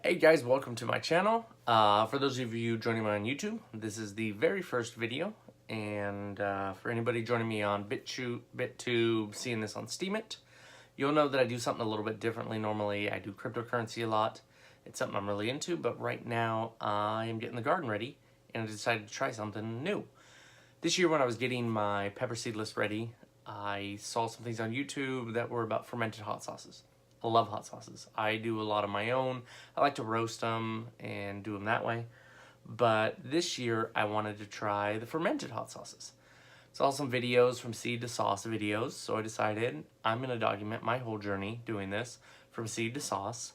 Hey guys, welcome to my channel. For those of you joining me on YouTube, this is the very first video, and for anybody joining me on BitTube, seeing this on Steemit, you'll know that I do something a little bit differently. Normally I do cryptocurrency a lot. It's something I'm really into, but right now I am getting the garden ready, and I decided to try something new. This year when I was getting my pepper seed list ready, I saw some things on YouTube that were about fermented hot sauces. I love hot sauces. I do a lot of my own. I like to roast them and do them that way. But this year I wanted to try the fermented hot sauces. Saw some videos from seed to sauce videos, so I decided I'm going to document my whole journey doing this from seed to sauce.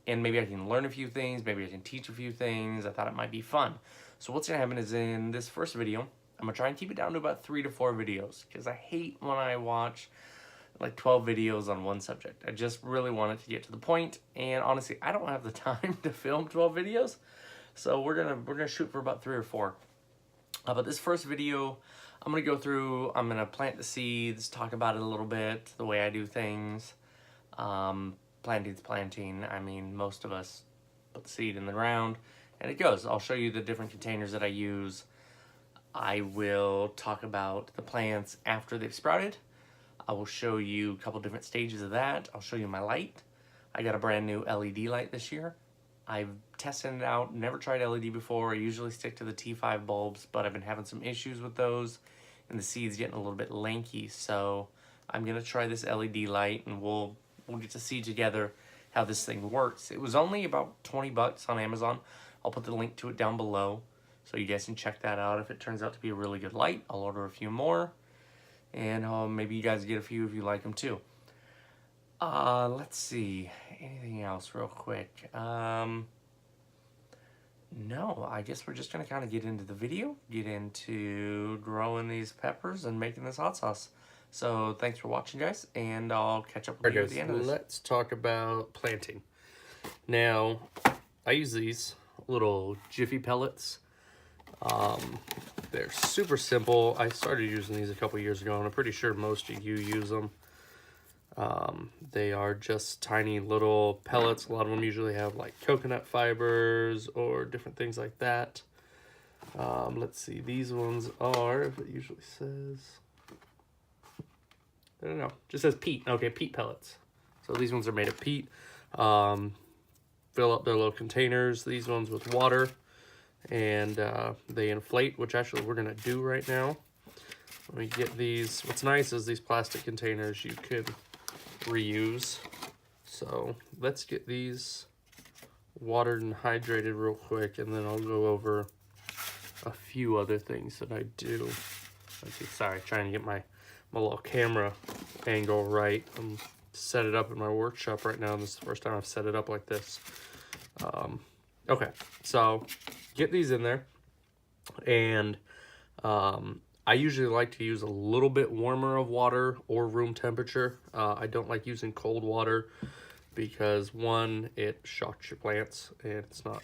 And maybe I can learn a few things, maybe I can teach a few things. I thought it might be fun. So what's going to happen is in this first video, I'm going to try and keep it down to about 3 to 4 videos, because I hate when I watch like 12 videos on one subject. I just really wanted to get to the point, and honestly, I don't have the time to film 12 videos, so we're gonna shoot for about 3 or 4. But this first video, I'm gonna plant the seeds, talk about it a little bit, the way I do things. Planting's planting. I mean, most of us put the seed in the ground, and it goes. I'll show you the different containers that I use. I will talk about the plants after they've sprouted. I will show you a couple different stages of that. I'll show you my light. I got a brand new LED light this year. I've tested it out, never tried LED before. I usually stick to the T5 bulbs, but I've been having some issues with those, and the seed's getting a little bit lanky, so I'm gonna try this LED light, and we'll get to see together how this thing works. It was only about 20 bucks on Amazon. I'll put the link to it down below, so you guys can check that out. If it turns out to be a really good light, I'll order a few more. And maybe you guys get a few if you like them too. Let's see. Anything else real quick? No, I guess we're just going to kind of get into the video, get into growing these peppers and making this hot sauce. So thanks for watching, guys, and I'll catch up with you at the end of this. Let's talk about planting. Now, I use these little Jiffy pellets. They're super simple. I started using these a couple years ago, and I'm pretty sure most of you use them. They are just tiny little pellets. A lot of them usually have like coconut fibers or different things like that. Let's see. These ones are, if it usually says, I don't know, just says peat. Okay, peat pellets. So these ones are made of peat. Fill up their little containers, these ones with water. And they inflate, which actually we're gonna do right now. Let me get these. What's nice is these plastic containers you can reuse. So let's get these watered and hydrated real quick, and then I'll go over a few other things that I do. Okay, sorry, trying to get my little camera angle right. I'm set it up in my workshop right now, and this is the first time I've set it up like this. Okay, so get these in there, and I usually like to use a little bit warmer of water or room temperature. I don't like using cold water because, one, it shocks your plants and it's not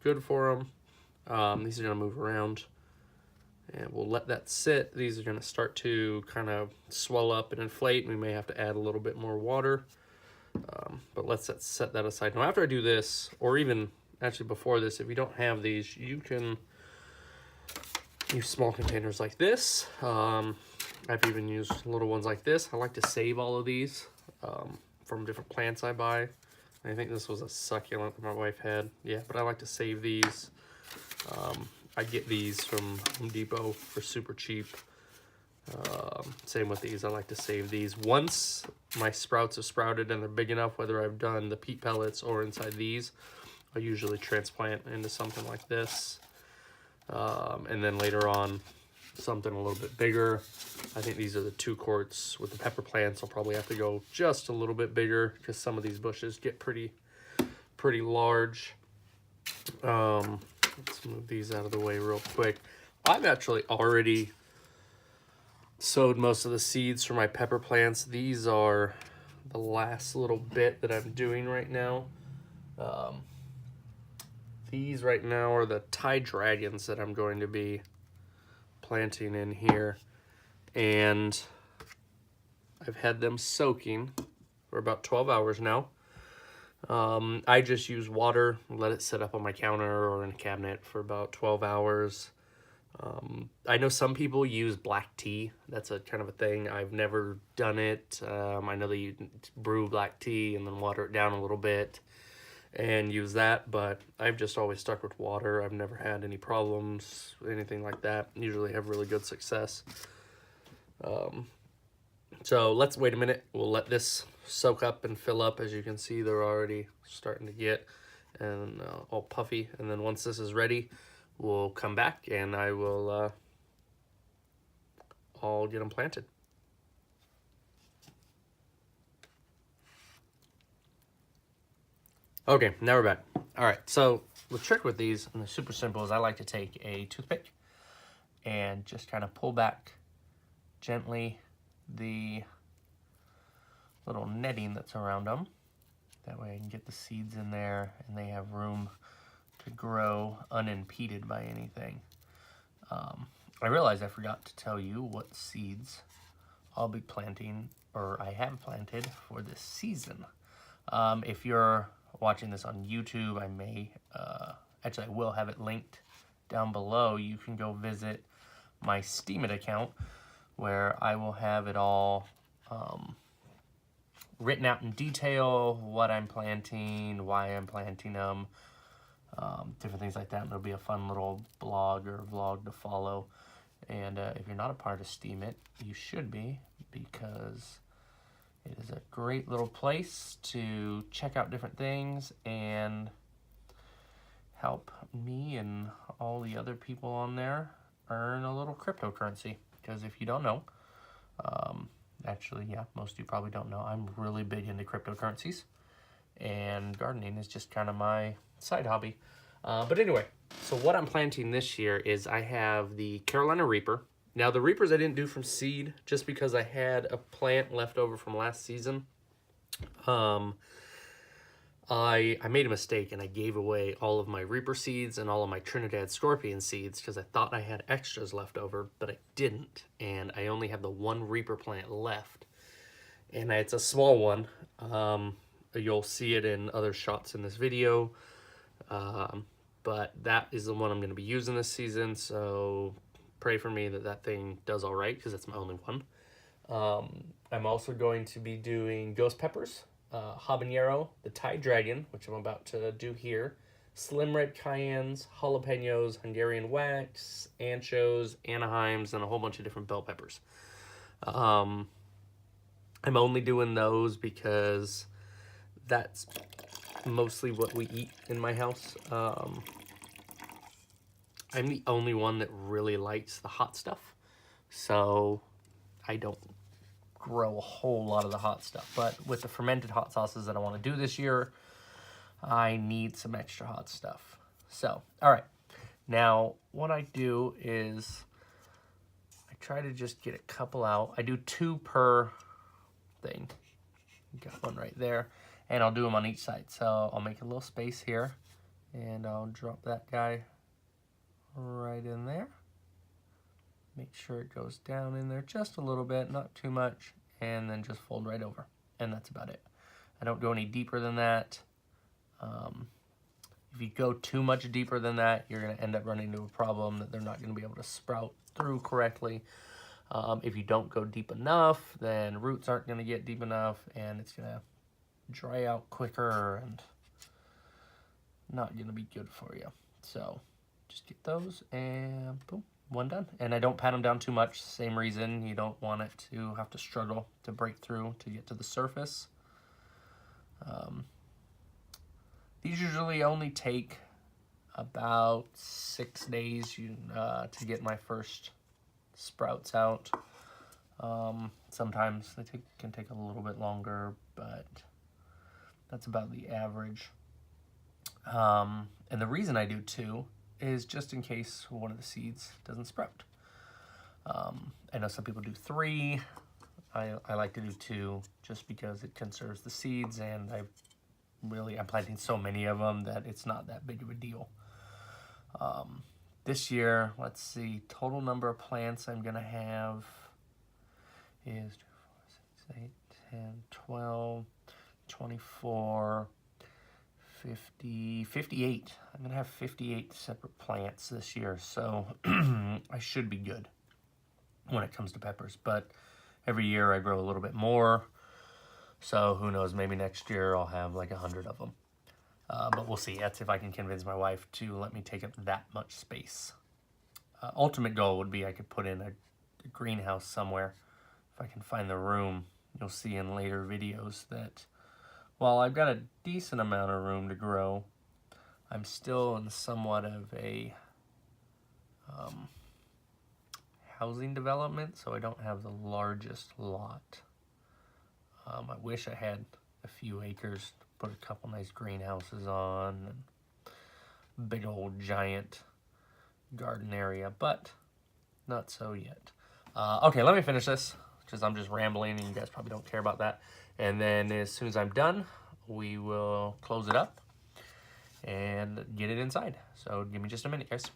good for them. These are going to move around, and we'll let that sit. These are going to start to kind of swell up and inflate, and we may have to add a little bit more water, but let's set that aside. Now after I do this, or even actually before this, if you don't have these, you can use small containers like this. I've even used little ones like this. I like to save all of these from different plants I buy. I think this was a succulent that my wife had. Yeah, but I like to save these. I get these from Home Depot for super cheap. Same with these. I like to save these. Once my sprouts have sprouted and they're big enough, whether I've done the peat pellets or inside these, I usually transplant into something like this. And then later on, something a little bit bigger. I think these are the 2 quarts. With the pepper plants, I'll probably have to go just a little bit bigger because some of these bushes get pretty large. Let's move these out of the way real quick. I've actually already sowed most of the seeds for my pepper plants. These are the last little bit that I'm doing right now. These right now are the Thai dragons that I'm going to be planting in here. And I've had them soaking for about 12 hours now. I just use water, let it sit up on my counter or in a cabinet for about 12 hours. I know some people use black tea. That's a kind of a thing. I've never done it. I know that you brew black tea and then water it down a little bit and use that, but I've just always stuck with water. I've never had any problems, anything like that. Usually have really good success. So let's wait a minute. We'll let this soak up and fill up. As you can see, they're already starting to get and all puffy. And then once this is ready, we'll come back and I will all get them planted. Okay, now we're back. All right, so the trick with these, and they're super simple, is I like to take a toothpick and just kind of pull back gently the little netting that's around them. That way I can get the seeds in there and they have room to grow unimpeded by anything. I realized I forgot to tell you what seeds I'll be planting, or I have planted for this season. If you're watching this on YouTube, I may, actually I will have it linked down below. You can go visit my Steemit account where I will have it all written out in detail, what I'm planting, why I'm planting them, different things like that. And it'll be a fun little blog or vlog to follow. And if you're not a part of Steemit, you should be, because it is a great little place to check out different things and help me and all the other people on there earn a little cryptocurrency. Because if you don't know, actually, yeah, most of you probably don't know, I'm really big into cryptocurrencies, and gardening is just kind of my side hobby. But anyway, so what I'm planting this year is I have the Carolina Reaper. Now, the Reapers I didn't do from seed just because I had a plant left over from last season. I made a mistake and I gave away all of my Reaper seeds and all of my Trinidad Scorpion seeds because I thought I had extras left over, but I didn't. And I only have the one Reaper plant left. And it's a small one. You'll see it in other shots in this video. But that is the one I'm going to be using this season, so pray for me that that thing does all right, because that's my only one. I'm also going to be doing ghost peppers, habanero, the Thai dragon, which I'm about to do here, slim red cayennes, jalapenos, Hungarian wax, anchos, Anaheims, and a whole bunch of different bell peppers. I'm only doing those because that's mostly what we eat in my house. I'm the only one that really likes the hot stuff, so I don't grow a whole lot of the hot stuff. But with the fermented hot sauces that I want to do this year, I need some extra hot stuff. So, all right. Now, what I do is I try to just get a couple out. I do 2 per thing. Got one right there. And I'll do them on each side. So I'll make a little space here, and I'll drop that guy right in there. Make sure it goes down in there just a little bit, not too much, and then just fold right over. And that's about it. I don't go any deeper than that. If you go too much deeper than that, you're going to end up running into a problem that they're not going to be able to sprout through correctly. If you don't go deep enough, then roots aren't going to get deep enough, and it's going to dry out quicker and not going to be good for you. So just get those and boom, one done. And I don't pat them down too much. Same reason, you don't want it to have to struggle to break through to get to the surface. These usually only take about 6 days to get my first sprouts out. Sometimes they can take a little bit longer, but that's about the average. And the reason I do 2 is just in case one of the seeds doesn't sprout. I know some people do 3. I like to do 2 just because it conserves the seeds, and I'm planting so many of them that it's not that big of a deal. This year, let's see, total number of plants I'm going to have is 2, 4, 6, 8, 10, 12, 24, 58. I'm gonna have 58 separate plants this year, so I should be good when it comes to peppers. But every year I grow a little bit more, so who knows, maybe next year I'll have like 100 of them. But we'll see. That's if I can convince my wife to let me take up that much space. Ultimate goal would be I could put in a greenhouse somewhere. If I can find the room, you'll see in later videos that while I've got a decent amount of room to grow, I'm still in somewhat of a housing development, so I don't have the largest lot. I wish I had a few acres to put a couple nice greenhouses on and big old giant garden area, but not so yet. Okay, let me finish this because I'm just rambling and you guys probably don't care about that. And then as soon as I'm done, we will close it up and get it inside. So give me just a minute, guys.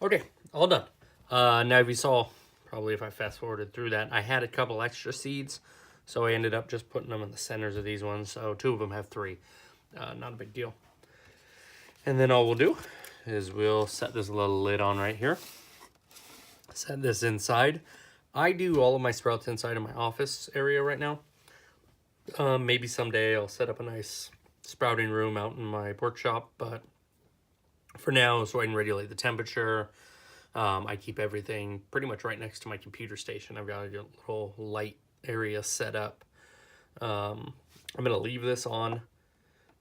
Okay, all done. Now if you saw, probably if I fast forwarded through that, I had a couple extra seeds, so I ended up just putting them in the centers of these ones. So 2 of them have 3. Not a big deal. And then all we'll do is we'll set this little lid on right here. Set this inside. I do all of my sprouts inside of my office area right now. Maybe someday I'll set up a nice sprouting room out in my workshop, but for now, so I can regulate the temperature, I keep everything pretty much right next to my computer station. I've got a little light area set up. I'm going to leave this on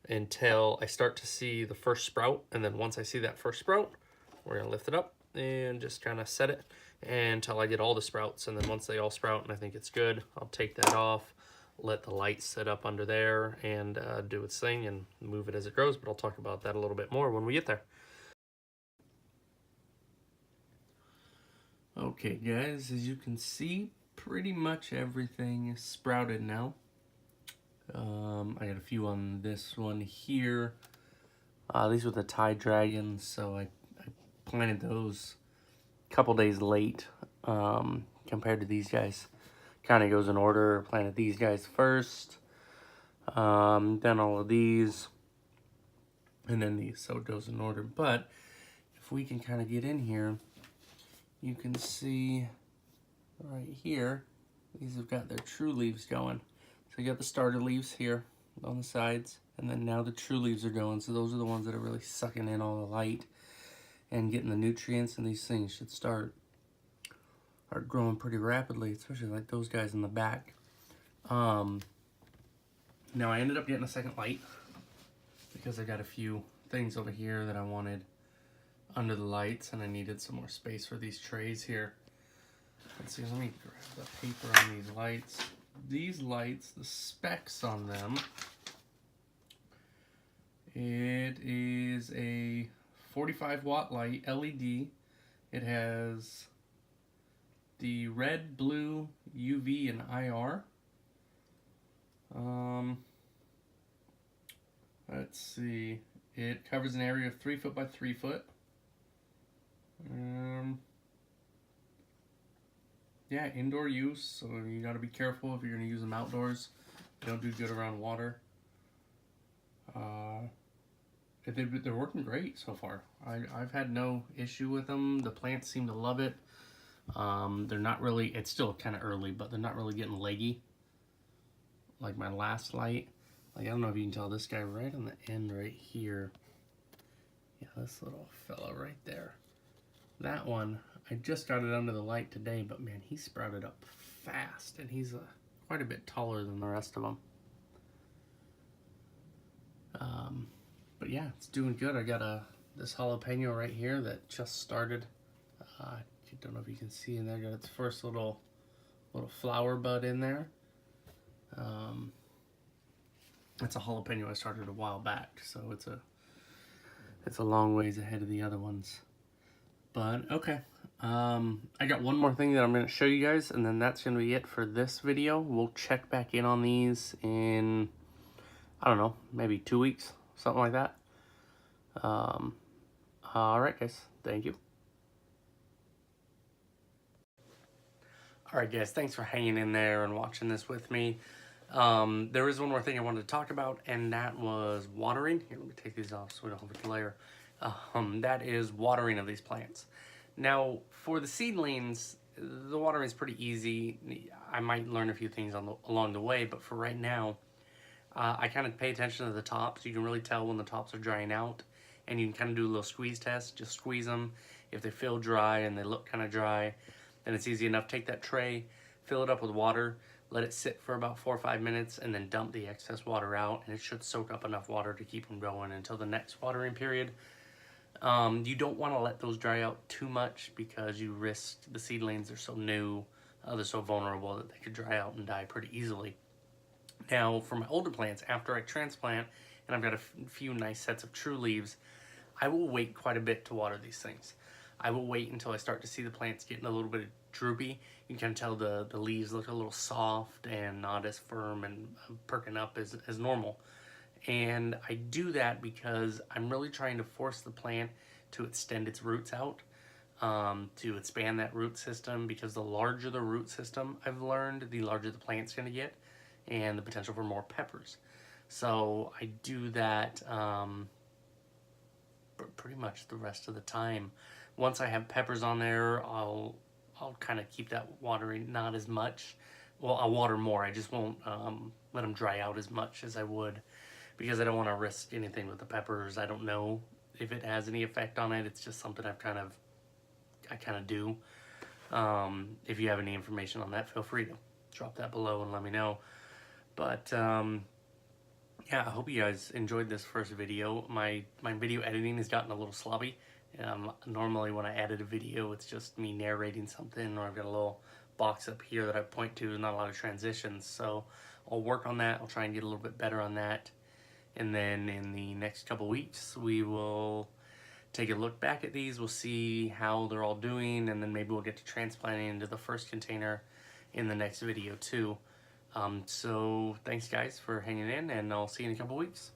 until I start to see the first sprout, and then once I see that first sprout, we're going to lift it up and just kind of set it until I get all the sprouts. And then once they all sprout and I think it's good, I'll take that off, let the light set up under there and do its thing and move it as it grows. But I'll talk about that a little bit more when we get there. Okay guys, as you can see, pretty much everything is sprouted now. I got a few on this one here. These were the Thai dragons, so I planted those a couple days late compared to these guys. Kind of goes in order. Planted these guys first, then all of these, and then these, so it goes in order. But if we can kind of get in here, you can see right here, these have got their true leaves going. So you got the starter leaves here on the sides, and then now the true leaves are going. So those are the ones that are really sucking in all the light and getting the nutrients, and these things should start growing pretty rapidly, especially like those guys in the back. Now I ended up getting a second light because I got a few things over here that I wanted under the lights, and I needed some more space for these trays here. Let's see, let me grab the paper on these lights. These lights, the specs on them, it is a 45 watt light LED. It has the red, blue, UV, and IR. Let's see, it covers an area of 3 foot by 3 foot. Yeah, indoor use, so you got to be careful if you're going to use them outdoors. They don't do good around water. They're working great so far. I've had no issue with them. The plants seem to love it. They're not really, it's still kind of early, but they're not really getting leggy like my last light. Like, I don't know if you can tell this guy right on the end right here. Yeah, this little fella right there. That one, I just got it under the light today, but man, he sprouted up fast, and he's quite a bit taller than the rest of them. But yeah, it's doing good. I got this jalapeno right here that just started don't know if you can see in there, got its first little flower bud in there. It's a jalapeno I started a while back, so it's a long ways ahead of the other ones. But okay, I got one more thing that I'm going to show you guys, and then that's going to be it for this video. We'll check back in on these in, I don't know, maybe 2 weeks, something like that. Alright guys, thank you. Alright guys, thanks for hanging in there and watching this with me. There is one more thing I wanted to talk about, and that was watering. Here, let me take these off so we don't have a glare. That is watering of these plants. Now, for the seedlings, the watering is pretty easy. I might learn a few things along the way, but for right now, I kind of pay attention to the tops. You can really tell when the tops are drying out, and you can kind of do a little squeeze test. Just squeeze them. If they feel dry and they look kind of dry, then it's easy enough. Take that tray, fill it up with water, let it sit for about 4 or 5 minutes, and then dump the excess water out, and it should soak up enough water to keep them going until the next watering period. You don't want to let those dry out too much because you risk the seedlings. They're so new, they're so vulnerable that they could dry out and die pretty easily. Now, for my older plants, after I transplant and I've got a few nice sets of true leaves, I will wait quite a bit to water these things. I will wait until I start to see the plants getting a little bit droopy. You can tell the leaves look a little soft and not as firm and perking up as normal. And I do that because I'm really trying to force the plant to extend its roots out, to expand that root system, because the larger the root system, I've learned, the larger the plant's going to get and the potential for more peppers. So I do that pretty much the rest of the time. Once I have peppers on there, I'll kind of keep that watering not as much. Well, I'll water more. I just won't let them dry out as much as I would, because I don't want to risk anything with the peppers. I don't know if it has any effect on it. It's just something I kind of do. If you have any information on that, feel free to drop that below and let me know. But yeah, I hope you guys enjoyed this first video. My video editing has gotten a little sloppy. Normally when I edit a video, it's just me narrating something, or I've got a little box up here that I point to, not a lot of transitions. So I'll work on that. I'll try and get a little bit better on that. And then in the next couple weeks, we will take a look back at these. We'll see how they're all doing, and then maybe we'll get to transplanting into the first container in the next video too. So thanks guys for hanging in, and I'll see you in a couple weeks.